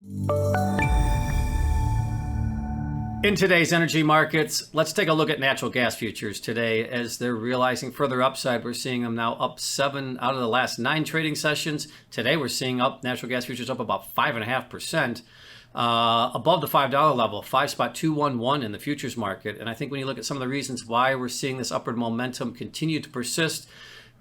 In today's energy markets, let's take a look at natural gas futures today as they're realizing further upside. We're seeing them now up 7 out of the last 9 trading sessions. Today we're seeing natural gas futures up about 5.5%, above the $5 level, 5.211 in the futures market. And I think when you look at some of the reasons why we're seeing this upward momentum continue to persist,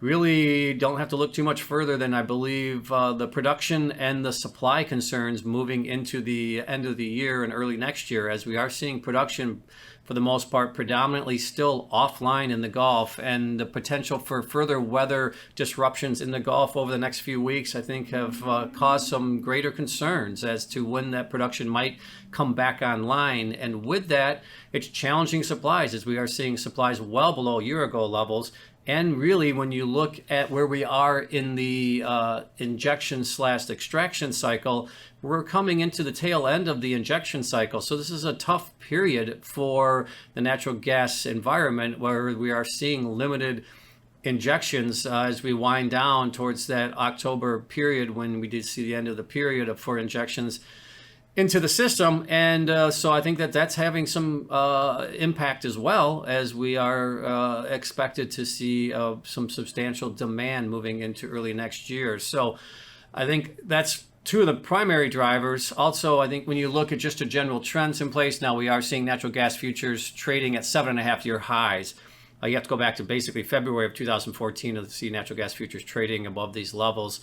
really don't have to look too much further than, I believe, the production and the supply concerns moving into the end of the year and early next year, as we are seeing production, for the most part, predominantly still offline in the Gulf, and the potential for further weather disruptions in the Gulf over the next few weeks, I think, have caused some greater concerns as to when that production might come back online. And with that, it's challenging supplies, as we are seeing supplies well below year-ago levels. And really, when you look at where we are in the injection/extraction cycle, we're coming into the tail end of the injection cycle. So this is a tough period for the natural gas environment, where we are seeing limited injections as we wind down towards that October period, when we did see the end of the period for injections into the system. And so I think that that's having some impact, as well as we are expected to see some substantial demand moving into early next year. So I think that's two of the primary drivers. Also, I think when you look at just the general trends in place, now we are seeing natural gas futures trading at 7.5-year highs. You have to go back to basically February of 2014 to see natural gas futures trading above these levels.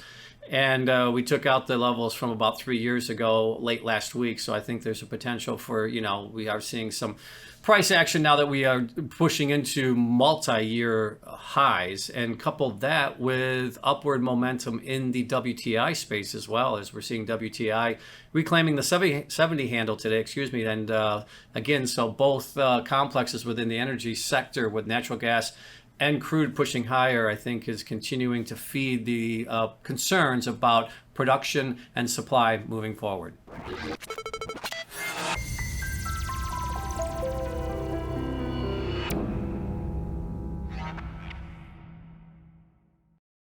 And we took out the levels from about 3 years ago, late last week. So I think there's a potential for, we are seeing some price action now that we are pushing into multi-year highs, and couple that with upward momentum in the WTI space, as well, as we're seeing WTI reclaiming the 70 handle today, And again, so both complexes within the energy sector, with natural gas and crude pushing higher, I think is continuing to feed the concerns about production and supply moving forward.